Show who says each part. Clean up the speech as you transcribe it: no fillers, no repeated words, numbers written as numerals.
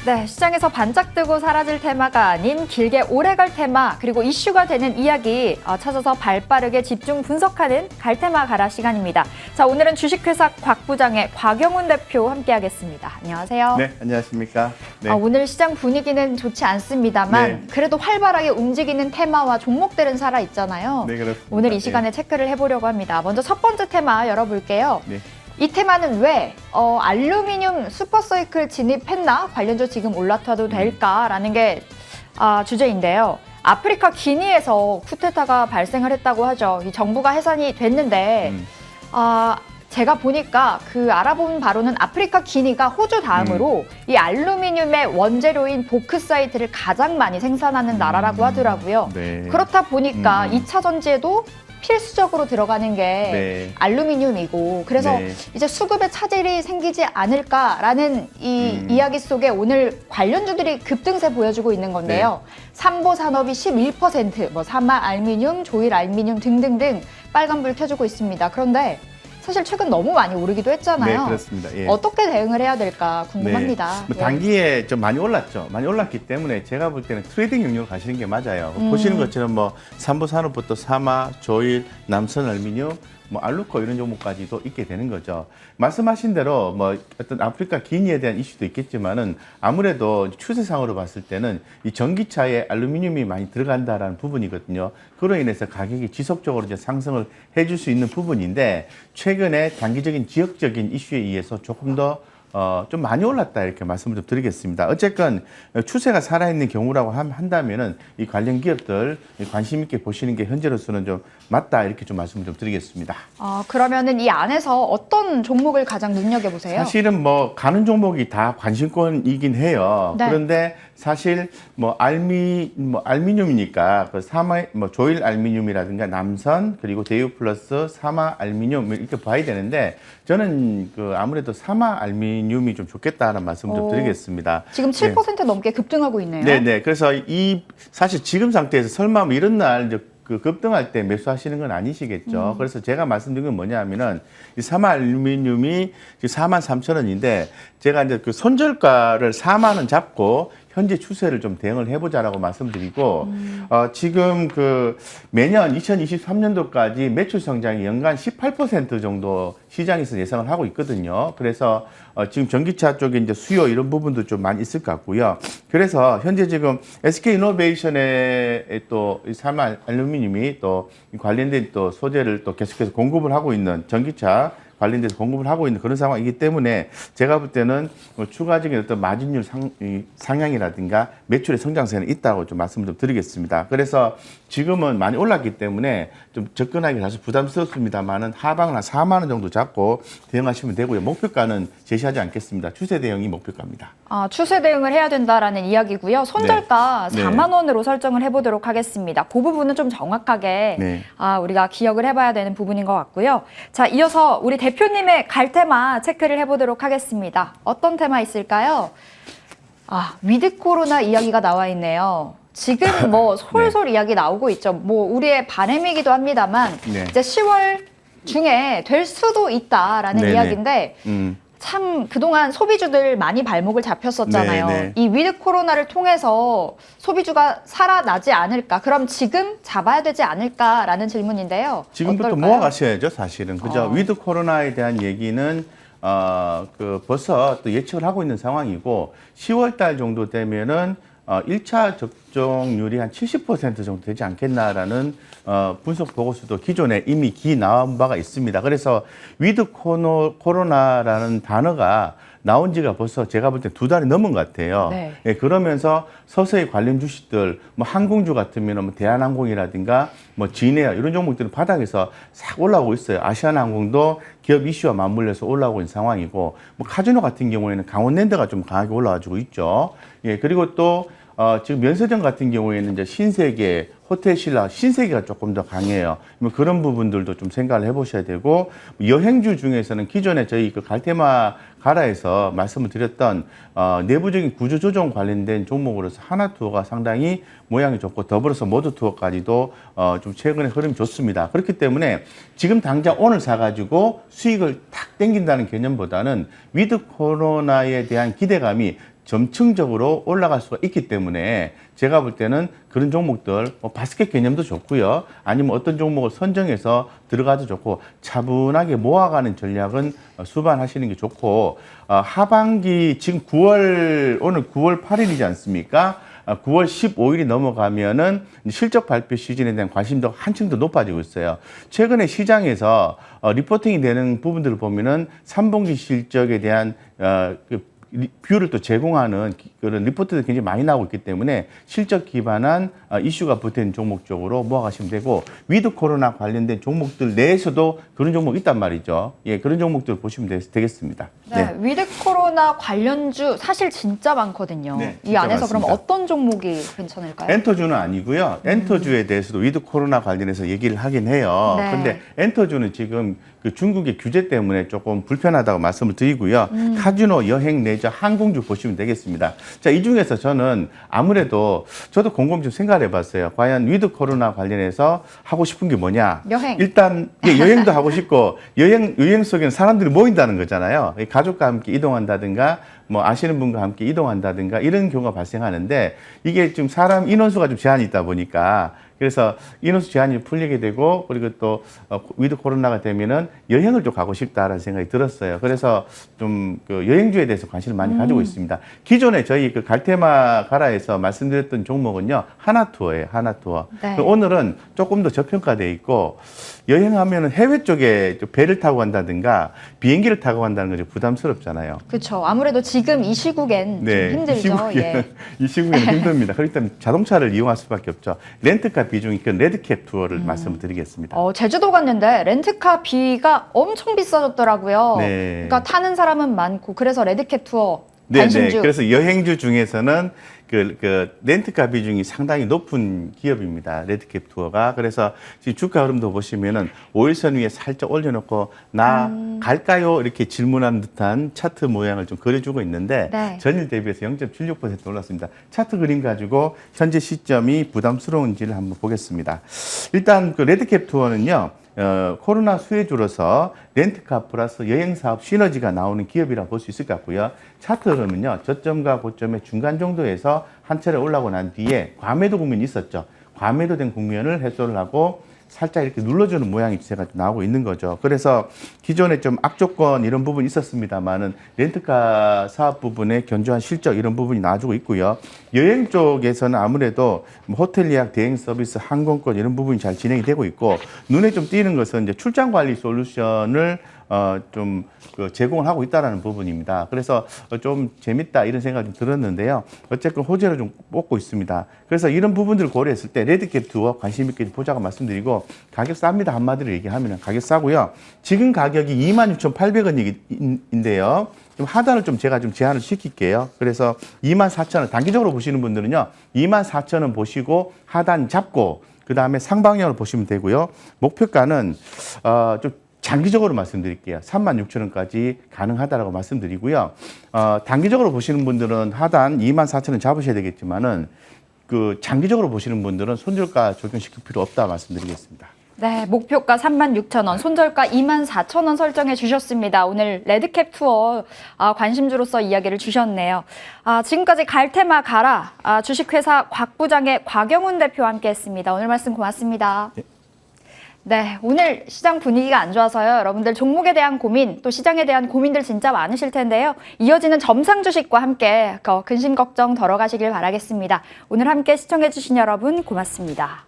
Speaker 1: 네, 시장에서 반짝뜨고 사라질 테마가 아닌 길게 오래갈 테마, 그리고 이슈가 되는 이야기 찾아서 발빠르게 집중 분석하는 갈테마 가라 시간입니다. 자, 오늘은 주식회사 곽부장의 곽영훈 대표 함께하겠습니다. 안녕하세요.
Speaker 2: 네, 안녕하십니까. 네.
Speaker 1: 오늘 시장 분위기는 좋지 않습니다만
Speaker 2: 네.
Speaker 1: 그래도 활발하게 움직이는 테마와 종목들은 살아있잖아요.
Speaker 2: 네, 그렇습니다.
Speaker 1: 오늘 이 시간에 체크를 해보려고 합니다. 먼저 첫 번째 테마 열어볼게요.
Speaker 2: 네.
Speaker 1: 이 테마는 왜 알루미늄 슈퍼사이클 진입했나? 관련주 지금 올라타도 될까라는 게 주제인데요. 아프리카 기니에서 쿠데타가 발생을 했다고 하죠. 이 정부가 해산이 됐는데 제가 보니까 알아본 바로는 아프리카 기니가 호주 다음으로 이 알루미늄의 원재료인 보크사이트를 가장 많이 생산하는 나라라고 하더라고요.
Speaker 2: 네.
Speaker 1: 그렇다 보니까 2차 전지에도 필수적으로 들어가는 게
Speaker 2: 네.
Speaker 1: 알루미늄이고, 그래서
Speaker 2: 네.
Speaker 1: 이제 수급에 차질이 생기지 않을까라는 이 이야기 속에 오늘 관련주들이 급등세 보여주고 있는 건데요. 삼보산업이 11%, 삼화알미늄, 조일알미늄 등등등 빨간불 켜주고 있습니다. 그런데 사실 최근 너무 많이 오르기도 했잖아요.
Speaker 2: 네, 그렇습니다. 예.
Speaker 1: 어떻게 대응을 해야 될까 궁금합니다.
Speaker 2: 네. 단기에 좀 많이 올랐죠. 많이 올랐기 때문에 제가 볼 때는 트레이딩 용료로 가시는 게 맞아요. 보시는 것처럼 삼보산업부터 사마, 조일, 남선알미늄, 알루코 이런 종목까지도 있게 되는 거죠. 말씀하신 대로 어떤 아프리카 기니에 대한 이슈도 있겠지만은 아무래도 추세상으로 봤을 때는 이 전기차에 알루미늄이 많이 들어간다라는 부분이거든요. 그로 인해서 가격이 지속적으로 이제 상승을 해줄 수 있는 부분인데, 최근에 단기적인 지역적인 이슈에 의해서 조금 더 좀 많이 올랐다 이렇게 말씀을 좀 드리겠습니다. 어쨌건 추세가 살아있는 경우라고 한다면은 이 관련 기업들 관심 있게 보시는 게 현재로서는 좀 맞다 이렇게 좀 말씀을 좀 드리겠습니다.
Speaker 1: 그러면은 이 안에서 어떤 종목을 가장 눈여겨보세요?
Speaker 2: 사실은 가는 종목이 다 관심권이긴 해요.
Speaker 1: 네.
Speaker 2: 그런데 사실 알미늄이니까 조일 알미늄이라든가 남선, 그리고 대유 플러스 사마 알미늄 이렇게 봐야 되는데, 저는 아무래도 사마 알미늄이 좀 좋겠다는 말씀을 좀 드리겠습니다.
Speaker 1: 지금 7% 넘게 급등하고 있네요.
Speaker 2: 네네. 그래서 사실 지금 상태에서 설마 이런 날 이제 급등할 때 매수하시는 건 아니시겠죠. 그래서 제가 말씀드린 건 뭐냐면은 이 사마 알루미늄이 43,000원인데, 제가 이제 손절가를 4만 원 잡고 현재 추세를 좀 대응을 해보자라고 말씀드리고, 지금 매년 2023년도까지 매출 성장이 연간 18% 정도 시장에서 예상을 하고 있거든요. 그래서 지금 전기차 쪽에 이제 수요 이런 부분도 좀 많이 있을 것 같고요. 그래서 현재 지금 SK이노베이션에 또 사마 알루미늄이 또 관련된 또 소재를 또 계속해서 공급을 하고 있는, 전기차 관련돼서 공급을 하고 있는 그런 상황이기 때문에 제가 볼 때는 추가적인 어떤 마진율 상향이라든가 매출의 성장세는 있다고 좀 말씀을 좀 드리겠습니다. 그래서 지금은 많이 올랐기 때문에 좀 접근하기 사실 부담스럽습니다만은 하방은 한 4만 원 정도 잡고 대응하시면 되고요. 목표가는 제시하지 않겠습니다. 추세 대응이 목표가입니다.
Speaker 1: 추세 대응을 해야 된다라는 이야기고요. 손절가
Speaker 2: 네.
Speaker 1: 4만 원으로 설정을 해보도록 하겠습니다. 그 부분은 좀 정확하게 우리가 기억을 해봐야 되는 부분인 것 같고요. 자, 이어서 우리 대표님의 갈테마 체크를 해보도록 하겠습니다. 어떤 테마 있을까요? 위드 코로나 이야기가 나와 있네요. 지금 솔솔 이야기 나오고 있죠. 우리의 바람이기도 합니다만 이제 10월 중에 될 수도 있다라는 이야기인데, 참 그동안 소비주들 많이 발목을 잡혔었잖아요. 이 위드 코로나를 통해서 소비주가 살아나지 않을까? 그럼 지금 잡아야 되지 않을까라는 질문인데요.
Speaker 2: 지금부터
Speaker 1: 어떨까요?
Speaker 2: 모아가셔야죠, 사실은. 그죠? 위드 코로나에 대한 얘기는 벌써 또 예측을 하고 있는 상황이고, 10월 달 정도 되면은 1차 접종률이 한 70% 정도 되지 않겠나라는 분석 보고서도 기존에 이미 나온 바가 있습니다. 그래서 위드 코로나라는 단어가 나온 지가 벌써 제가 볼 때 2달이 넘은 것 같아요. 네, 그러면서 서서히 관련 주식들, 항공주 같으면 대한항공이라든가 진에어 이런 종목들은 바닥에서 싹 올라오고 있어요. 아시아나항공도 기업 이슈와 맞물려서 올라오고 있는 상황이고, 카지노 같은 경우에는 강원랜드가 좀 강하게 올라와주고 있죠. 예, 그리고 또 지금 면세점 같은 경우에는 이제 신세계, 호텔신라, 신세계가 조금 더 강해요. 그런 부분들도 좀 생각을 해보셔야 되고, 여행주 중에서는 기존에 저희 갈테마 가라에서 말씀을 드렸던 내부적인 구조조정 관련된 종목으로서 하나투어가 상당히 모양이 좋고, 더불어서 모두투어까지도 좀 최근에 흐름이 좋습니다. 그렇기 때문에 지금 당장 오늘 사가지고 수익을 탁 땡긴다는 개념보다는 위드 코로나에 대한 기대감이 점층적으로 올라갈 수가 있기 때문에 제가 볼 때는 그런 종목들 바스켓 개념도 좋고요. 아니면 어떤 종목을 선정해서 들어가도 좋고 차분하게 모아가는 전략은 수반하시는 게 좋고 하반기 지금 오늘 9월 8일이지 않습니까? 9월 15일이 넘어가면은 실적 발표 시즌에 대한 관심도가 한층 더 높아지고 있어요. 최근에 시장에서 리포팅이 되는 부분들을 보면은 3분기 실적에 대한 뷰를 또 제공하는 그런 리포트들이 굉장히 많이 나오고 있기 때문에 실적 기반한 이슈가 붙어있는 종목 쪽으로 모아가시면 되고 위드 코로나 관련된 종목들 내에서도 그런 종목이 있단 말이죠. 예, 그런 종목들 보시면 되겠습니다.
Speaker 1: 네, 위드 코로나 관련주 사실 진짜 많거든요.
Speaker 2: 네,
Speaker 1: 이
Speaker 2: 진짜
Speaker 1: 안에서
Speaker 2: 많습니다.
Speaker 1: 그럼 어떤 종목이 괜찮을까요?
Speaker 2: 엔터주는 아니고요. 엔터주에 대해서도 위드 코로나 관련해서 얘기를 하긴 해요.
Speaker 1: 네.
Speaker 2: 그런데 엔터주는 지금 그 중국의 규제 때문에 조금 불편하다고 말씀을 드리고요. 카지노, 여행, 레저, 항공주 보시면 되겠습니다. 자, 이 중에서 저는 아무래도 저도 곰곰이 좀 생각을 해봤어요. 과연 위드 코로나 관련해서 하고 싶은 게 뭐냐?
Speaker 1: 여행.
Speaker 2: 일단 여행도 하고 싶고 여행 속에는 사람들이 모인다는 거잖아요. 가족과 함께 이동한다든가 뭐 아시는 분과 함께 이동한다든가 이런 경우가 발생하는데 이게 좀 사람 인원수가 좀 제한이 있다 보니까 그래서 인원수 제한이 풀리게 되고 그리고 또 위드 코로나가 되면은 여행을 좀 가고 싶다라는 생각이 들었어요. 그래서 좀 그 여행주에 대해서 관심을 많이 가지고 있습니다. 기존에 저희 그 갈테마 가라에서 말씀드렸던 종목은요 하나투어예요. 하나투어.
Speaker 1: 네.
Speaker 2: 오늘은 조금 더 저평가돼 있고 여행하면은 해외 쪽에 배를 타고 간다든가 비행기를 타고 간다는 건 좀 부담스럽잖아요.
Speaker 1: 그렇죠. 아무래도 지금 이 시국엔
Speaker 2: 네,
Speaker 1: 좀 힘들죠.
Speaker 2: 이 시국에는 힘듭니다. 그렇기 때문에 자동차를 이용할 수밖에 없죠. 렌트카 비중이 큰 레드캡 투어를 말씀을 드리겠습니다.
Speaker 1: 제주도 갔는데 렌트카 비가 엄청 비싸졌더라고요.
Speaker 2: 네.
Speaker 1: 그러니까 타는 사람은 많고 그래서 레드캡 투어
Speaker 2: 네,
Speaker 1: 관심주.
Speaker 2: 그래서 여행주 중에서는 그 렌트카 비중이 상당히 높은 기업입니다. 레드캡 투어가. 그래서 지금 주가 흐름도 보시면은 5일선 위에 살짝 올려놓고 나 갈까요? 이렇게 질문하는 듯한 차트 모양을 좀 그려주고 있는데
Speaker 1: 네. 전일
Speaker 2: 대비해서 0.76% 올랐습니다. 차트 그림 가지고 현재 시점이 부담스러운지를 한번 보겠습니다. 일단 그 레드캡 투어는요. 코로나 수혜주로서 렌트카 플러스 여행사업 시너지가 나오는 기업이라 볼 수 있을 것 같고요. 차트 흐름은요. 저점과 고점의 중간 정도에서 한 차례 올라오고 난 뒤에 과매도 국면이 있었죠. 과매도된 국면을 해소를 하고 살짝 이렇게 눌러주는 모양이 제가 나오고 있는 거죠. 그래서 기존에 좀 악조건 이런 부분이 있었습니다만은 렌트카 사업 부분에 견조한 실적 이런 부분이 나와주고 있고요. 여행 쪽에서는 아무래도 호텔 예약, 대행 서비스, 항공권 이런 부분이 잘 진행이 되고 있고 눈에 좀 띄는 것은 이제 출장 관리 솔루션을 좀 제공을 하고 있다라는 부분입니다. 그래서 좀 재밌다 이런 생각이 좀 들었는데요. 어쨌든 호재를 좀 뽑고 있습니다. 그래서 이런 부분들을 고려했을 때 레드캡 투어 관심 있게 보자고 말씀드리고 가격 쌉니다. 한마디로 얘기하면 가격 싸고요. 지금 가격이 26,800원인데요. 좀 하단을 좀 제가 좀 제한을 시킬게요. 그래서 24,000원 단기적으로 보시는 분들은요. 24,000원 보시고 하단 잡고 그 다음에 상방향을 보시면 되고요. 목표가는 좀 장기적으로 말씀드릴게요. 36,000원까지 가능하다라고 말씀드리고요. 단기적으로 보시는 분들은 하단 24,000원 잡으셔야 되겠지만은 그 장기적으로 보시는 분들은 손절가 적용시킬 필요 없다 말씀드리겠습니다.
Speaker 1: 네, 목표가 36,000원, 손절가 24,000원 설정해 주셨습니다. 오늘 레드캡 투어 관심주로서 이야기를 주셨네요. 지금까지 갈테마 가라 주식회사 곽부장의 곽영훈 대표와 함께했습니다. 오늘 말씀 고맙습니다. 네, 오늘 시장 분위기가 안 좋아서요. 여러분들 종목에 대한 고민, 또 시장에 대한 고민들 진짜 많으실 텐데요. 이어지는 점상 주식과 함께 근심 걱정 덜어가시길 바라겠습니다. 오늘 함께 시청해주신 여러분 고맙습니다.